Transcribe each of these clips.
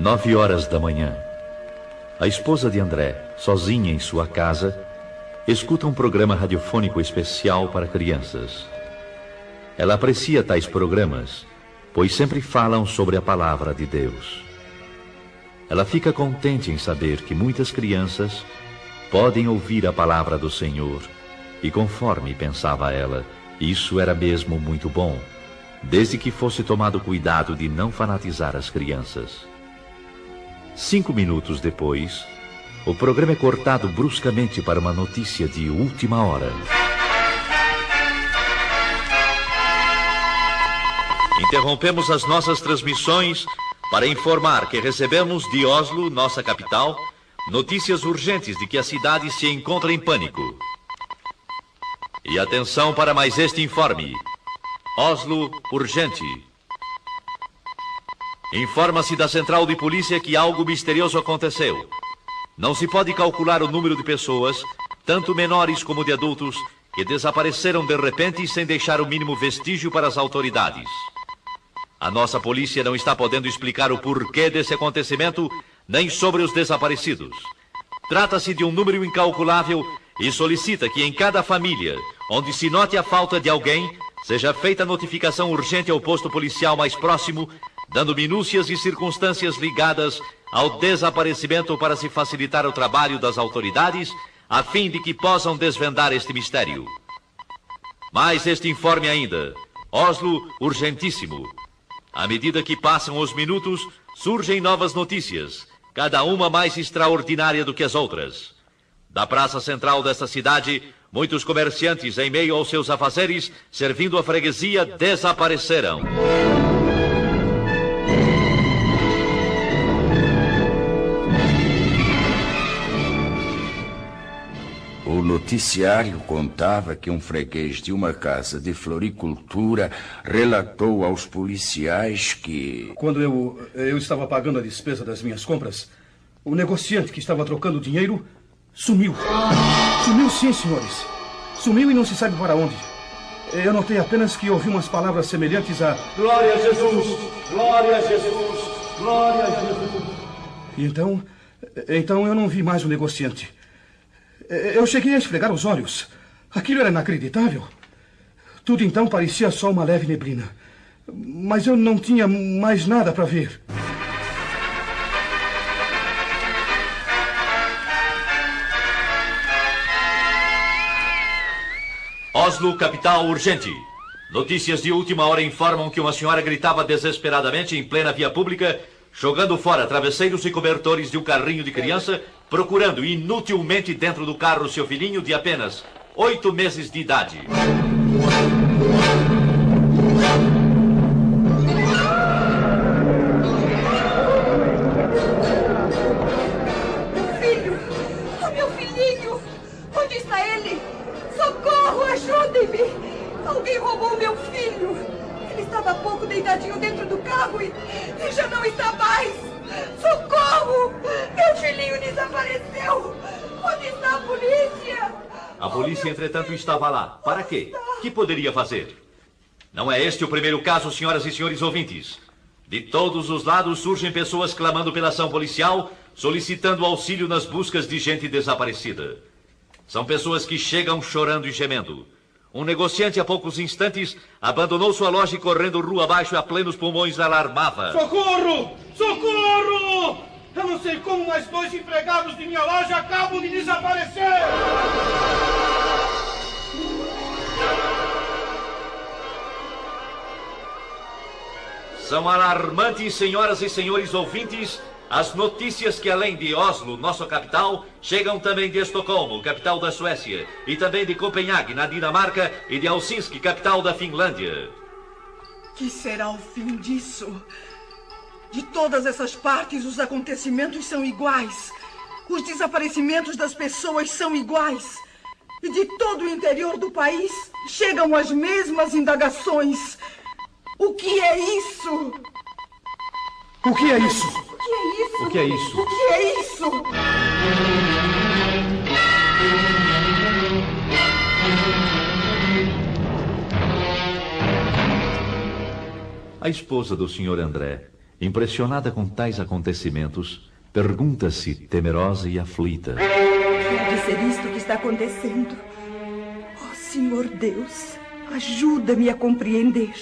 9 horas da manhã. A esposa de André, sozinha em sua casa, escuta um programa radiofônico especial para crianças. Ela aprecia tais programas, pois sempre falam sobre a palavra de Deus. Ela fica contente em saber que muitas crianças podem ouvir a palavra do Senhor, e conforme pensava ela, isso era mesmo muito bom, desde que fosse tomado cuidado de não fanatizar as crianças. 5 minutos depois, o programa é cortado bruscamente para uma notícia de última hora. Interrompemos as nossas transmissões para informar que recebemos de Oslo, nossa capital, notícias urgentes de que a cidade se encontra em pânico. E atenção para mais este informe. Oslo, urgente. Informa-se da central de polícia que algo misterioso aconteceu. Não se pode calcular o número de pessoas, tanto menores como de adultos, que desapareceram de repente sem deixar o mínimo vestígio para as autoridades. A nossa polícia não está podendo explicar o porquê desse acontecimento, nem sobre os desaparecidos. Trata-se de um número incalculável e solicita que em cada família, onde se note a falta de alguém, seja feita notificação urgente ao posto policial mais próximo, dando minúcias e circunstâncias ligadas ao desaparecimento para se facilitar o trabalho das autoridades, a fim de que possam desvendar este mistério. Mais este informe ainda. Oslo, urgentíssimo. À medida que passam os minutos, surgem novas notícias, cada uma mais extraordinária do que as outras. Da praça central desta cidade, muitos comerciantes, em meio aos seus afazeres, servindo a freguesia, desapareceram. O noticiário contava que um freguês de uma casa de floricultura relatou aos policiais que... Quando eu estava pagando a despesa das minhas compras, o negociante que estava trocando dinheiro sumiu. Sumiu sim, senhores. Sumiu e não se sabe para onde. Eu notei apenas que ouvi umas palavras semelhantes a... Glória a Jesus! Glória a Jesus! Glória a Jesus! E então eu não vi mais o negociante. Eu cheguei a esfregar os olhos. Aquilo era inacreditável. Tudo então parecia só uma leve neblina. Mas eu não tinha mais nada para ver. Oslo, capital, urgente. Notícias de última hora informam que uma senhora gritava desesperadamente em plena via pública, jogando fora travesseiros e cobertores de um carrinho de criança, procurando inutilmente dentro do carro seu filhinho de apenas 8 meses de idade. Meu filhinho! Onde está ele? Socorro, ajudem-me! Alguém roubou meu filho! Ele estava há pouco deitadinho dentro do carro e já não está mais! Socorro! Meu filhinho desapareceu! Onde está a polícia? A polícia, entretanto, estava lá. Para quê? Que poderia fazer? Não é este o primeiro caso, senhoras e senhores ouvintes. De todos os lados surgem pessoas clamando pela ação policial, solicitando auxílio nas buscas de gente desaparecida. São pessoas que chegam chorando e gemendo. Um negociante, há poucos instantes, abandonou sua loja e, correndo rua abaixo a plenos pulmões, alarmava. Socorro! Socorro! Eu não sei como, mas 2 empregados de minha loja acabam de desaparecer! São alarmantes, senhoras e senhores ouvintes, as notícias que, além de Oslo, nossa capital, chegam também de Estocolmo, capital da Suécia, e também de Copenhague, na Dinamarca, e de Helsinki, capital da Finlândia. Que será o fim disso? De todas essas partes, os acontecimentos são iguais. Os desaparecimentos das pessoas são iguais. E de todo o interior do país, chegam as mesmas indagações. O que é isso? O que é isso? O que é isso? O que é isso? O que é isso? A esposa do Sr. André Impressionada com tais acontecimentos, pergunta-se, temerosa e aflita: Pode ser isto que está acontecendo? Oh, Senhor Deus, ajuda-me a compreender.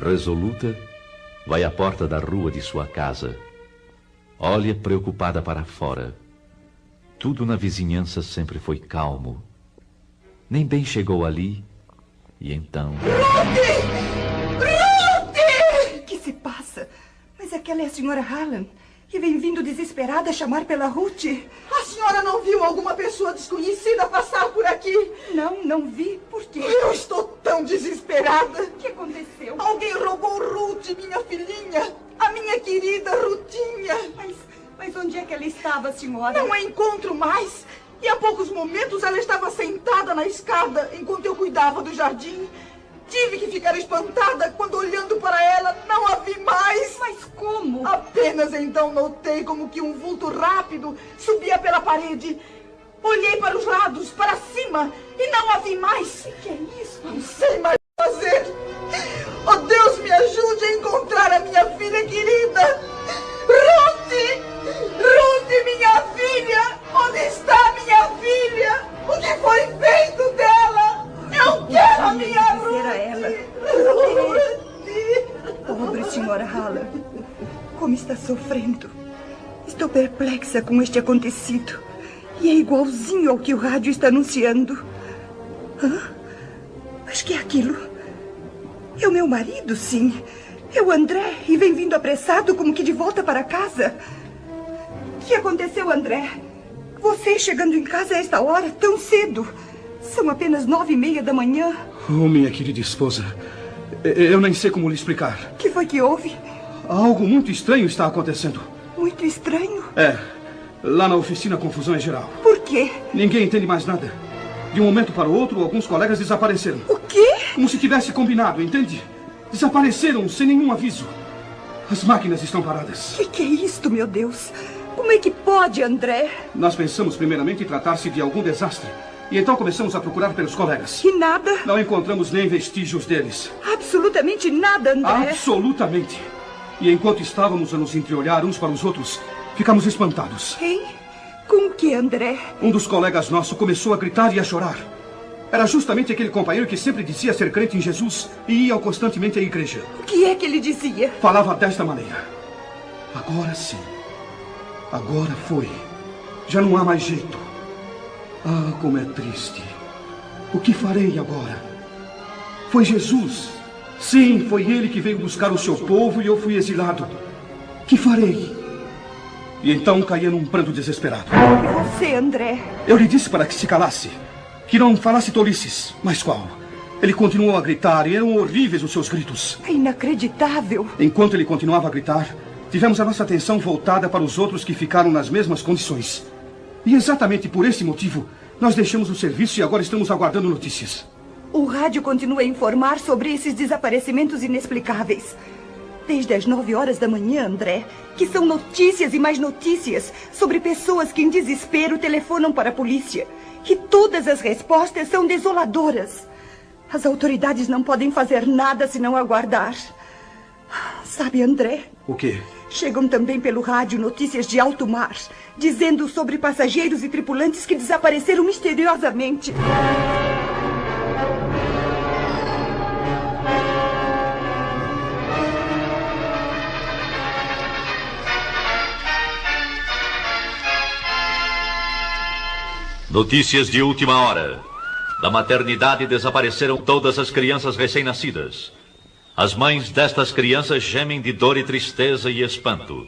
Resoluta, vai à porta da rua de sua casa. Olha preocupada para fora. Tudo na vizinhança sempre foi calmo. Nem bem chegou ali, e então... Ruth! Ruth! O que se passa? Mas aquela é a senhora Hallam, que vem vindo desesperada chamar pela Ruth. A senhora não viu alguma pessoa desconhecida passar por aqui? Não vi. Por quê? Eu estou tão desesperada. O que aconteceu? Alguém roubou Ruth, minha filhinha. A minha querida Rutinha. Mas onde é que ela estava, senhora? Não a encontro mais. E há poucos momentos ela estava sentada na escada enquanto eu cuidava do jardim. Tive que ficar espantada quando, olhando para ela, não a vi mais. Mas como? Apenas então notei como que um vulto rápido subia pela parede. Olhei para os lados, para cima, e não a vi mais. O que é isso? Não sei mais o que fazer. Oh, Deus, me ajude a encontrar a minha filha querida. Ruth! Ruth, minha filha! Onde está minha filha? O que foi feito dela? Eu quero a minha Ruth! A ela. Pobre senhora Hallam, como está sofrendo. Estou perplexa com este acontecido. E é igualzinho ao que o rádio está anunciando. Hã? Mas que é aquilo? É o meu marido, sim. É o André, e vem vindo apressado como que de volta para casa. O que aconteceu, André? Você chegando em casa a esta hora, tão cedo. São apenas 9:30 da manhã. Oh, minha querida esposa, eu nem sei como lhe explicar. O que foi que houve? Algo muito estranho está acontecendo. Muito estranho? É, lá na oficina a confusão é geral. Por quê? Ninguém entende mais nada. De um momento para o outro, alguns colegas desapareceram. O quê? Como se tivesse combinado, entende? Desapareceram sem nenhum aviso. As máquinas estão paradas. O que é isto, meu Deus? Como é que pode, André? Nós pensamos primeiramente em tratar-se de algum desastre. E então começamos a procurar pelos colegas. E nada? Não encontramos nem vestígios deles. Absolutamente nada, André. Absolutamente. E enquanto estávamos a nos entreolhar uns para os outros, ficamos espantados. Quem? Com o que, André? Um dos colegas nossos começou a gritar e a chorar. Era justamente aquele companheiro que sempre dizia ser crente em Jesus e ia constantemente à igreja. O que é que ele dizia? Falava desta maneira: agora sim. Agora foi. Já não há mais jeito. Ah, como é triste. O que farei agora? Foi Jesus. Sim, foi ele que veio buscar o seu povo e eu fui exilado. Que farei? E então caía num pranto desesperado. E você, André? Eu lhe disse para que se calasse. Que não falasse tolices. Mas qual? Ele continuou a gritar e eram horríveis os seus gritos. É inacreditável. Enquanto ele continuava a gritar, tivemos a nossa atenção voltada para os outros que ficaram nas mesmas condições. E exatamente por esse motivo, nós deixamos o serviço e agora estamos aguardando notícias. O rádio continua a informar sobre esses desaparecimentos inexplicáveis. Desde as 9h da manhã, André, que são notícias e mais notícias sobre pessoas que em desespero telefonam para a polícia. E todas as respostas são desoladoras. As autoridades não podem fazer nada senão aguardar. Sabe, André? O quê? Chegam também pelo rádio notícias de alto mar, dizendo sobre passageiros e tripulantes que desapareceram misteriosamente. Notícias de última hora. Da maternidade desapareceram todas as crianças recém-nascidas. As mães destas crianças gemem de dor e tristeza e espanto.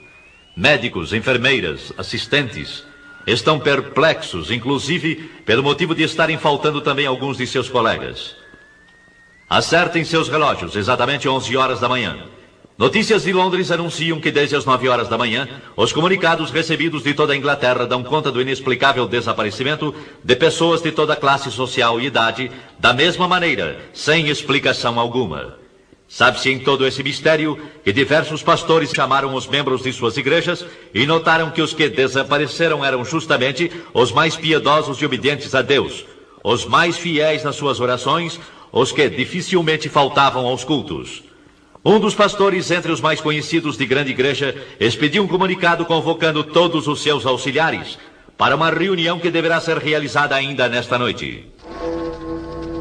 Médicos, enfermeiras, assistentes estão perplexos, inclusive pelo motivo de estarem faltando também alguns de seus colegas. Acertem seus relógios, exatamente 11h da manhã. Notícias de Londres anunciam que desde as 9h da manhã, os comunicados recebidos de toda a Inglaterra dão conta do inexplicável desaparecimento de pessoas de toda classe social e idade, da mesma maneira, sem explicação alguma. Sabe-se em todo esse mistério que diversos pastores chamaram os membros de suas igrejas e notaram que os que desapareceram eram justamente os mais piedosos e obedientes a Deus, os mais fiéis nas suas orações, os que dificilmente faltavam aos cultos. Um dos pastores, entre os mais conhecidos de grande igreja, expediu um comunicado convocando todos os seus auxiliares para uma reunião que deverá ser realizada ainda nesta noite.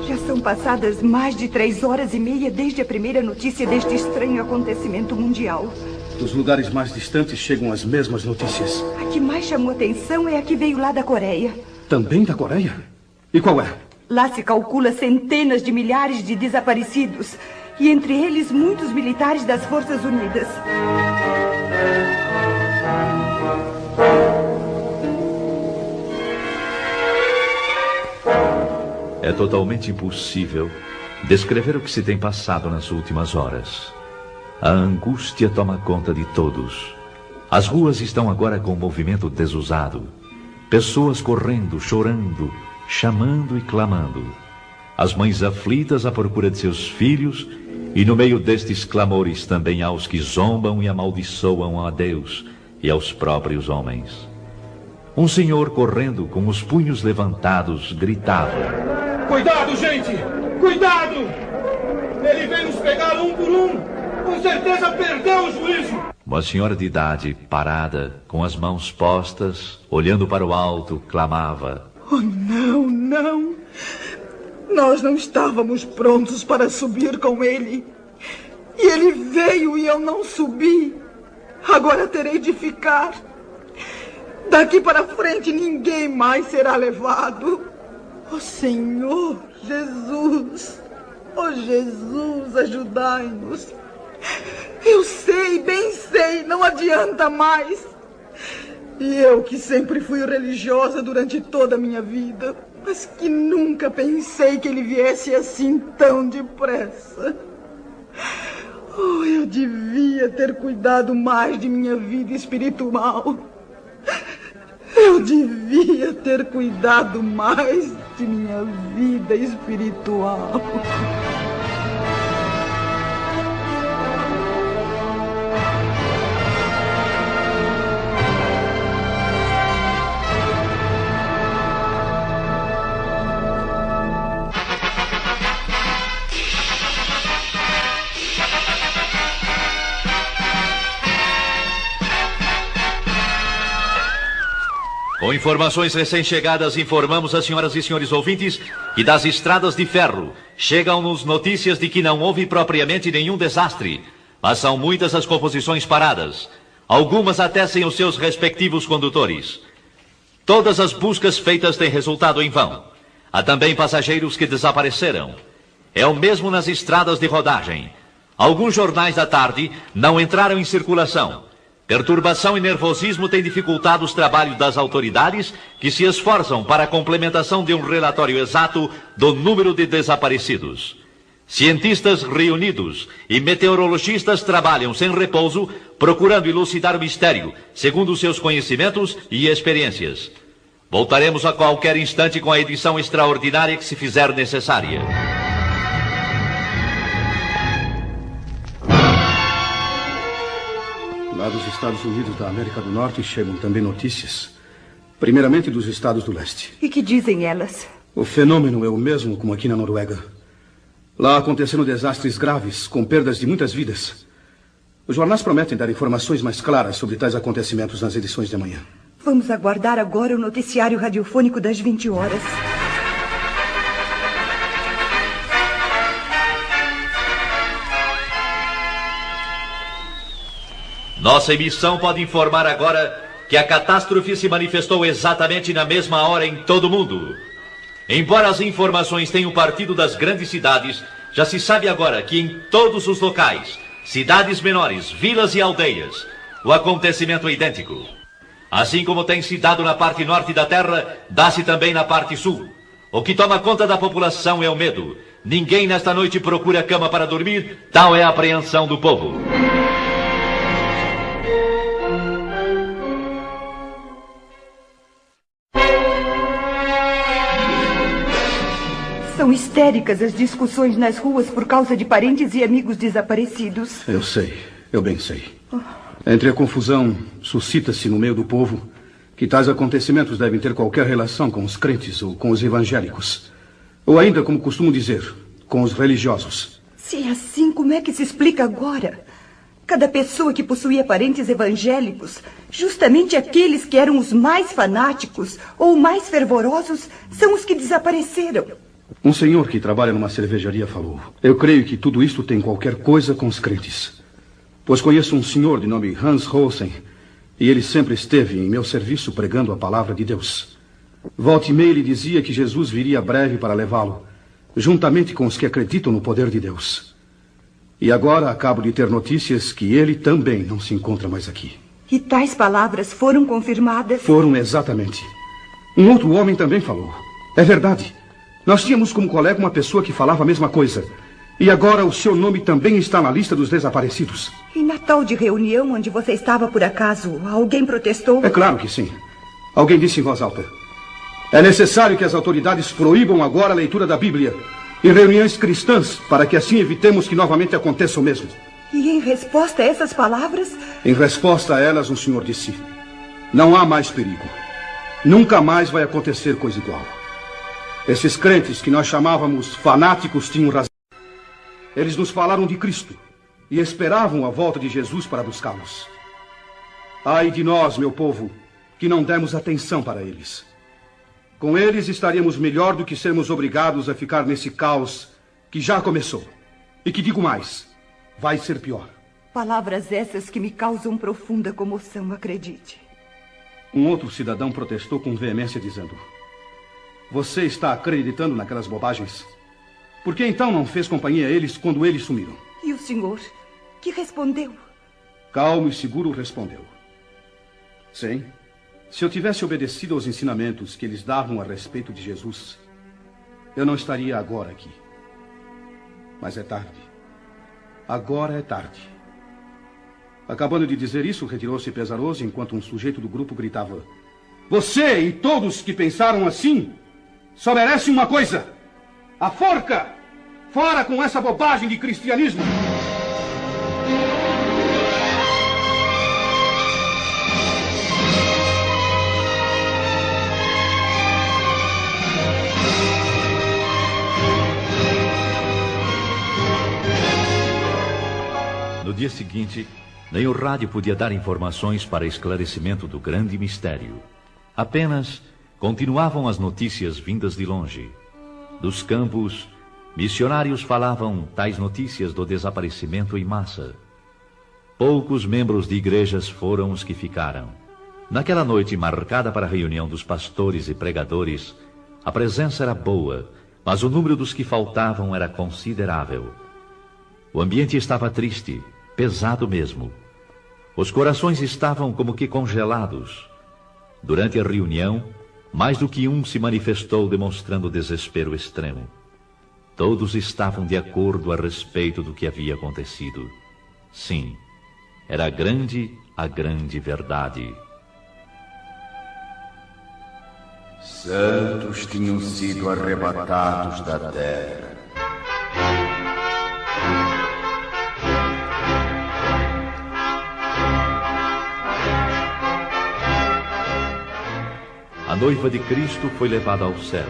Já são passadas mais de 3h30 desde a primeira notícia deste estranho acontecimento mundial. Dos lugares mais distantes chegam as mesmas notícias. A que mais chamou atenção é a que veio lá da Coreia. Também da Coreia? E qual é? Lá se calcula centenas de milhares de desaparecidos. E entre eles, muitos militares das Forças Unidas. É totalmente impossível descrever o que se tem passado nas últimas horas. A angústia toma conta de todos. As ruas estão agora com um movimento desusado. Pessoas correndo, chorando, chamando e clamando. As mães aflitas à procura de seus filhos, e no meio destes clamores também há os que zombam e amaldiçoam a Deus e aos próprios homens. Um senhor correndo com os punhos levantados gritava: Cuidado, gente! Cuidado! Ele vem nos pegar um por um! Com certeza perdeu o juízo! Uma senhora de idade, parada, com as mãos postas, olhando para o alto, clamava: Oh, não, não! Nós não estávamos prontos para subir com ele. E ele veio e eu não subi. Agora terei de ficar. Daqui para frente ninguém mais será levado. Oh, Senhor Jesus! Oh, Jesus, ajudai-nos. Eu sei, bem sei, não adianta mais. E eu que sempre fui religiosa durante toda a minha vida, mas que nunca pensei que ele viesse assim tão depressa. Oh, eu devia ter cuidado mais de minha vida espiritual. Eu devia ter cuidado mais de minha vida espiritual. Com informações recém-chegadas, informamos às senhoras e senhores ouvintes que das estradas de ferro chegam-nos notícias de que não houve propriamente nenhum desastre, mas são muitas as composições paradas, algumas até sem os seus respectivos condutores. Todas as buscas feitas têm resultado em vão. Há também passageiros que desapareceram. É o mesmo nas estradas de rodagem. Alguns jornais da tarde não entraram em circulação. Perturbação e nervosismo têm dificultado os trabalhos das autoridades, que se esforçam para a complementação de um relatório exato do número de desaparecidos. Cientistas reunidos e meteorologistas trabalham sem repouso, procurando elucidar o mistério, segundo os seus conhecimentos e experiências. Voltaremos a qualquer instante com a edição extraordinária que se fizer necessária. Lá dos Estados Unidos da América do Norte chegam também notícias. Primeiramente dos Estados do Leste. E que dizem elas? O fenômeno é o mesmo como aqui na Noruega. Lá aconteceram desastres graves, com perdas de muitas vidas. Os jornais prometem dar informações mais claras sobre tais acontecimentos nas edições de amanhã. Vamos aguardar agora o noticiário radiofônico das 20 horas. Nossa emissão pode informar agora que a catástrofe se manifestou exatamente na mesma hora em todo o mundo. Embora as informações tenham partido das grandes cidades, já se sabe agora que em todos os locais, cidades menores, vilas e aldeias, o acontecimento é idêntico. Assim como tem se dado na parte norte da terra, dá-se também na parte sul. O que toma conta da população é o medo. Ninguém nesta noite procura cama para dormir, tal é a apreensão do povo. São histéricas as discussões nas ruas por causa de parentes e amigos desaparecidos. Eu sei, eu bem sei. Entre a confusão, suscita-se no meio do povo que tais acontecimentos devem ter qualquer relação com os crentes ou com os evangélicos. Ou ainda, como costumo dizer, com os religiosos. Se é assim, como é que se explica agora? Cada pessoa que possuía parentes evangélicos, justamente aqueles que eram os mais fanáticos ou mais fervorosos, são os que desapareceram. Um senhor que trabalha numa cervejaria falou: eu creio que tudo isto tem qualquer coisa com os crentes. Pois conheço um senhor de nome Hans Rosen, e ele sempre esteve em meu serviço pregando a palavra de Deus. Volta e meia ele dizia que Jesus viria breve para levá-lo, juntamente com os que acreditam no poder de Deus. E agora acabo de ter notícias que ele também não se encontra mais aqui. E tais palavras foram confirmadas? Foram, exatamente. Um outro homem também falou. É verdade. Nós tínhamos como colega uma pessoa que falava a mesma coisa. E agora o seu nome também está na lista dos desaparecidos. E na tal de reunião onde você estava por acaso, alguém protestou? É claro que sim. Alguém disse em voz alta: é necessário que as autoridades proíbam agora a leitura da Bíblia e reuniões cristãs, para que assim evitemos que novamente aconteça o mesmo. E em resposta a essas palavras? Em resposta a elas, o senhor disse: não há mais perigo. Nunca mais vai acontecer coisa igual. Esses crentes que nós chamávamos fanáticos tinham razão. Eles nos falaram de Cristo e esperavam a volta de Jesus para buscá-los. Ai de nós, meu povo, que não demos atenção para eles. Com eles estaríamos melhor do que sermos obrigados a ficar nesse caos que já começou. E que digo mais, vai ser pior. Palavras essas que me causam profunda comoção, acredite. Um outro cidadão protestou com veemência dizendo: você está acreditando naquelas bobagens? Por que então não fez companhia a eles quando eles sumiram? E o senhor, que respondeu? Calmo e seguro respondeu: sim. Se eu tivesse obedecido aos ensinamentos que eles davam a respeito de Jesus, eu não estaria agora aqui. Mas é tarde. Agora é tarde. Acabando de dizer isso, retirou-se pesaroso enquanto um sujeito do grupo gritava: você e todos que pensaram assim só merecem uma coisa: a forca! Fora com essa bobagem de cristianismo! No dia seguinte, nem o rádio podia dar informações para esclarecimento do grande mistério. Apenas continuavam as notícias vindas de longe. Dos campos, missionários falavam tais notícias do desaparecimento em massa. Poucos membros de igrejas foram os que ficaram. Naquela noite marcada para a reunião dos pastores e pregadores, a presença era boa, mas o número dos que faltavam era considerável. O ambiente estava triste, pesado mesmo. Os corações estavam como que congelados. Durante a reunião, mais do que um se manifestou demonstrando desespero extremo. Todos estavam de acordo a respeito do que havia acontecido. Sim, era a grande verdade. Santos tinham sido arrebatados da terra. A noiva de Cristo foi levada ao céu.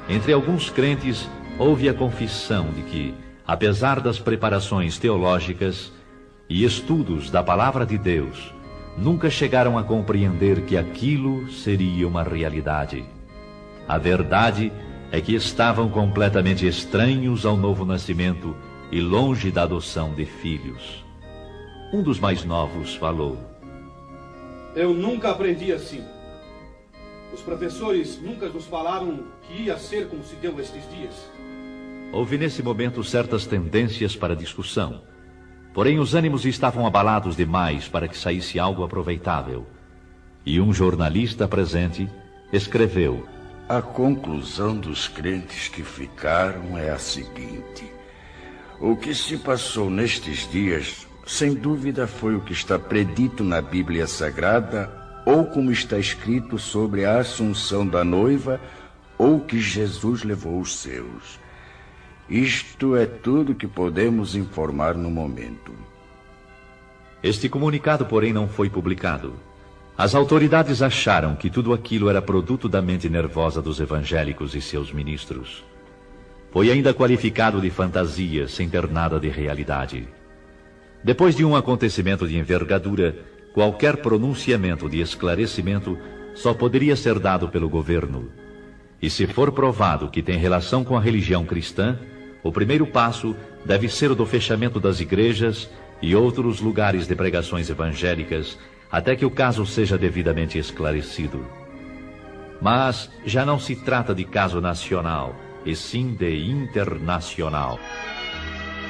Entre alguns crentes, houve a confissão de que, apesar das preparações teológicas e estudos da palavra de Deus, nunca chegaram a compreender que aquilo seria uma realidade. A verdade é que estavam completamente estranhos ao novo nascimento e longe da adoção de filhos. Um dos mais novos falou: eu nunca aprendi assim. Os professores nunca nos falaram que ia ser como se deu estes dias. Houve nesse momento certas tendências para discussão. Porém, os ânimos estavam abalados demais para que saísse algo aproveitável. E um jornalista presente escreveu: a conclusão dos crentes que ficaram é a seguinte: o que se passou nestes dias, sem dúvida, foi o que está predito na Bíblia Sagrada, ou como está escrito sobre a assunção da noiva, ou que Jesus levou os seus. Isto é tudo que podemos informar no momento. Este comunicado, porém, não foi publicado. As autoridades acharam que tudo aquilo era produto da mente nervosa dos evangélicos e seus ministros. foi ainda qualificado de fantasia, sem ter nada de realidade. Depois de um acontecimento de envergadura, qualquer pronunciamento de esclarecimento só poderia ser dado pelo governo. E se for provado que tem relação com a religião cristã, o primeiro passo deve ser o do fechamento das igrejas e outros lugares de pregações evangélicas, até que o caso seja devidamente esclarecido. Mas já não se trata de caso nacional, e sim de internacional.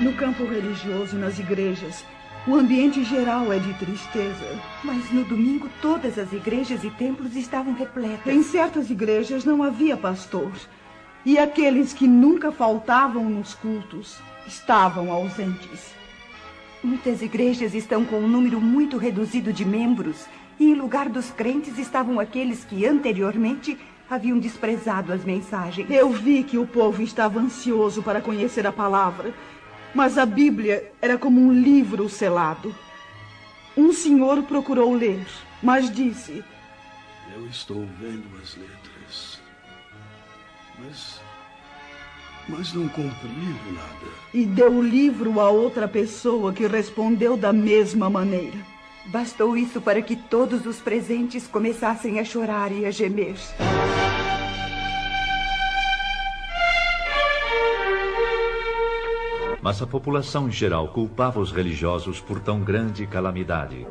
No campo religioso, nas igrejas, o ambiente geral é de tristeza. Mas no domingo todas as igrejas e templos estavam repletas. Em certas igrejas não havia pastor. E aqueles que nunca faltavam nos cultos estavam ausentes. Muitas igrejas estão com um número muito reduzido de membros. E em lugar dos crentes estavam aqueles que anteriormente haviam desprezado as mensagens. Eu vi que o povo estava ansioso para conhecer a palavra. Mas a Bíblia era como um livro selado. Um senhor procurou ler, mas disse: Eu estou vendo as letras, mas não compreendo nada. E deu o livro a outra pessoa que respondeu da mesma maneira. Bastou isso para que todos os presentes começassem a chorar e a gemer. Mas a população em geral culpava os religiosos por tão grande calamidade.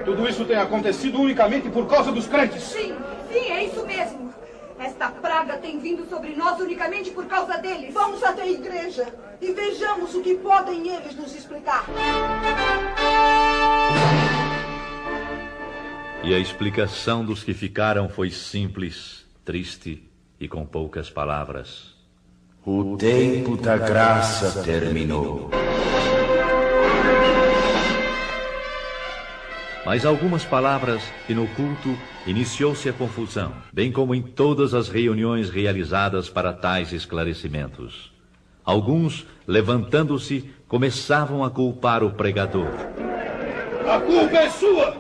Tudo isso tem acontecido unicamente por causa dos crentes. Sim, é isso mesmo. Esta praga tem vindo sobre nós unicamente por causa deles. Vamos até a igreja e vejamos o que podem eles nos explicar. E a explicação dos que ficaram foi simples, triste e com poucas palavras. O tempo da graça terminou. Mais algumas palavras e no culto iniciou-se a confusão, bem como em todas as reuniões realizadas para tais esclarecimentos. Alguns, levantando-se, começavam a culpar o pregador. A culpa é sua!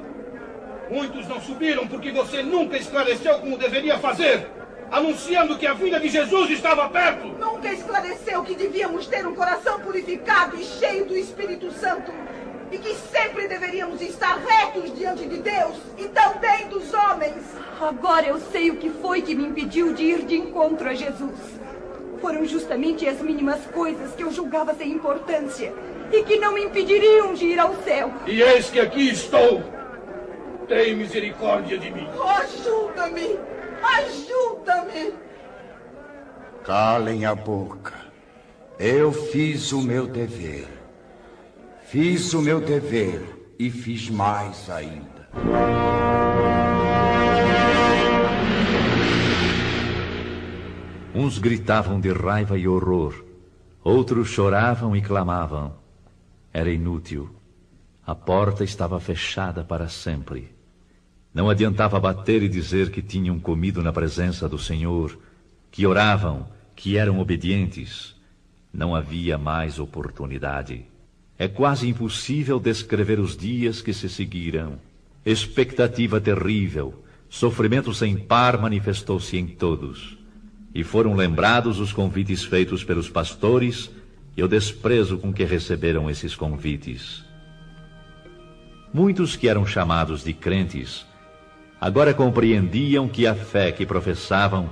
Muitos não subiram porque você nunca esclareceu como deveria fazer, anunciando que a vinda de Jesus estava perto. Nunca esclareceu que devíamos ter um coração purificado e cheio do Espírito Santo. E que sempre deveríamos estar retos diante de Deus e também dos homens. Agora eu sei o que foi que me impediu de ir de encontro a Jesus. Foram justamente as mínimas coisas que eu julgava sem importância e que não me impediriam de ir ao céu. E eis que aqui estou. Tem misericórdia de mim. Ajuda-me! Ajuda-me! Calem a boca. Eu fiz o meu dever. Fiz o meu dever e fiz mais ainda. Uns gritavam de raiva e horror, outros choravam e clamavam. Era inútil. A porta estava fechada para sempre. Não adiantava bater e dizer que tinham comido na presença do Senhor, que oravam, que eram obedientes. Não havia mais oportunidade. É quase impossível descrever os dias que se seguiram. Expectativa terrível, sofrimento sem par manifestou-se em todos. E foram lembrados os convites feitos pelos pastores e o desprezo com que receberam esses convites. Muitos que eram chamados de crentes, agora compreendiam que a fé que professavam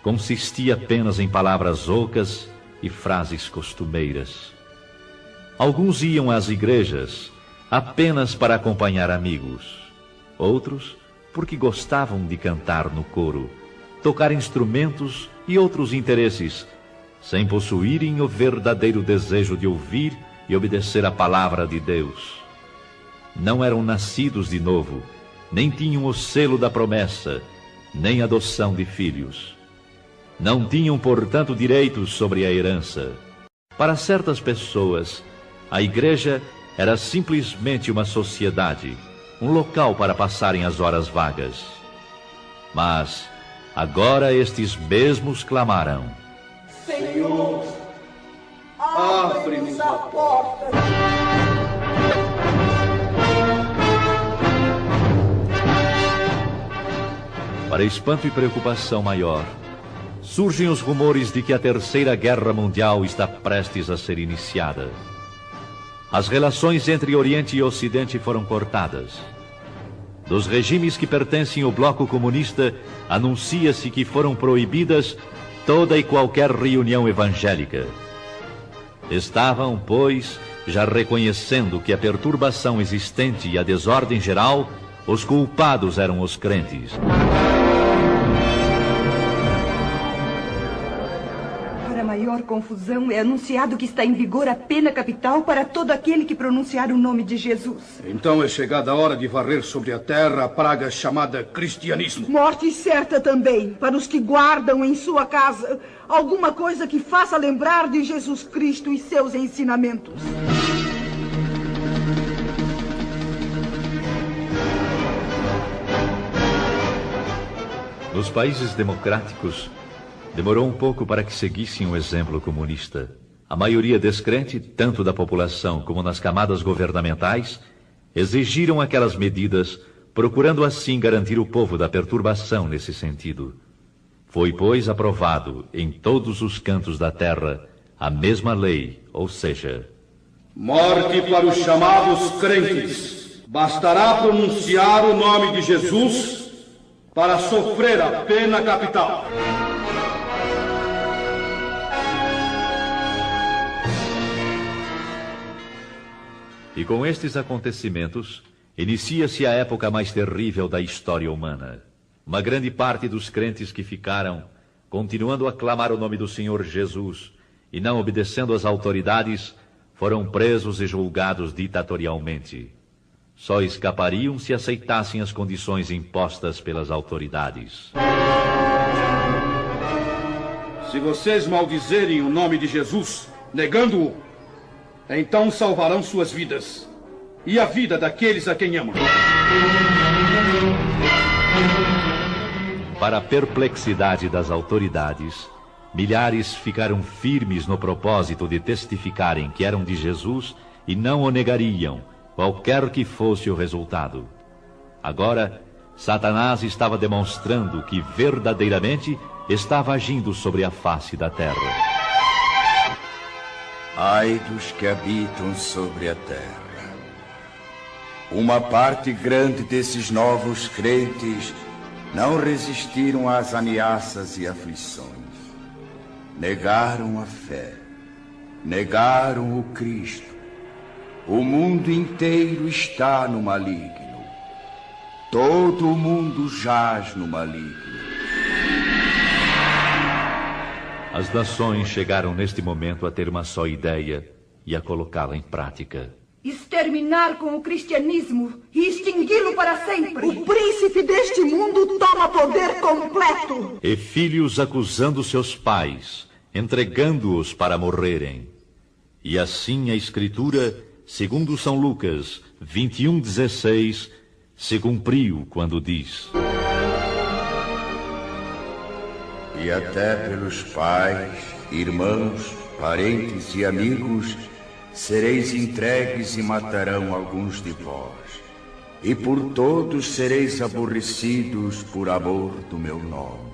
consistia apenas em palavras ocas e frases costumeiras. Alguns iam às igrejas apenas para acompanhar amigos. Outros, porque gostavam de cantar no coro, tocar instrumentos e outros interesses, sem possuírem o verdadeiro desejo de ouvir e obedecer a palavra de Deus. Não eram nascidos de novo, nem tinham o selo da promessa, nem adoção de filhos. Não tinham, portanto, direitos sobre a herança. Para certas pessoas, a igreja era simplesmente uma sociedade, um local para passarem as horas vagas. Mas agora estes mesmos clamaram: Senhor, abre-nos a porta. Para espanto e preocupação maior, surgem os rumores de que a Terceira Guerra Mundial está prestes a ser iniciada. As relações entre Oriente e Ocidente foram cortadas. Dos regimes que pertencem ao bloco comunista, anuncia-se que foram proibidas toda e qualquer reunião evangélica. Estavam, pois, já reconhecendo que a perturbação existente e a desordem geral, os culpados eram os crentes. Para maior confusão, é anunciado que está em vigor a pena capital para todo aquele que pronunciar o nome de Jesus. Então é chegada a hora de varrer sobre a terra a praga chamada cristianismo. Morte certa também para os que guardam em sua casa alguma coisa que faça lembrar de Jesus Cristo e seus ensinamentos. Nos países democráticos, demorou um pouco para que seguissem o exemplo comunista. A maioria descrente, tanto da população como nas camadas governamentais, exigiram aquelas medidas, procurando assim garantir o povo da perturbação nesse sentido. Foi, pois, aprovado em todos os cantos da terra a mesma lei, ou seja... Morte para os chamados crentes. Bastará pronunciar o nome de Jesus para sofrer a pena capital. E com estes acontecimentos, inicia-se a época mais terrível da história humana. Uma grande parte dos crentes que ficaram, continuando a clamar o nome do Senhor Jesus e não obedecendo às autoridades, foram presos e julgados ditatorialmente. Só escapariam se aceitassem as condições impostas pelas autoridades. Se vocês maldizerem o nome de Jesus, negando-o, então salvarão suas vidas e a vida daqueles a quem amam. Para a perplexidade das autoridades, milhares ficaram firmes no propósito de testificarem que eram de Jesus e não o negariam, qualquer que fosse o resultado. Agora, Satanás estava demonstrando que verdadeiramente estava agindo sobre a face da terra. Ai dos que habitam sobre a terra. Uma parte grande desses novos crentes não resistiram às ameaças e aflições. Negaram a fé. Negaram o Cristo. O mundo inteiro está no maligno. Todo o mundo jaz no maligno. As nações chegaram neste momento a ter uma só ideia e a colocá-la em prática. Exterminar com o cristianismo e extingui-lo para sempre. O príncipe deste mundo toma poder completo. E filhos acusando seus pais, entregando-os para morrerem. E assim a Escritura, segundo São Lucas 21:16, se cumpriu quando diz: E até pelos pais, irmãos, parentes e amigos sereis entregues e matarão alguns de vós. E por todos sereis aborrecidos por amor do meu nome.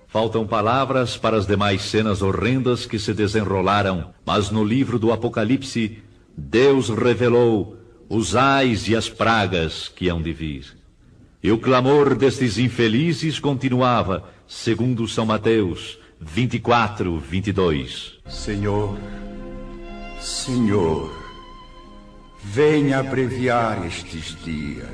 Faltam palavras para as demais cenas horrendas que se desenrolaram, mas no livro do Apocalipse, Deus revelou os ais e as pragas que hão de vir. E o clamor destes infelizes continuava, segundo São Mateus 24:22. Senhor, Senhor, venha abreviar estes dias.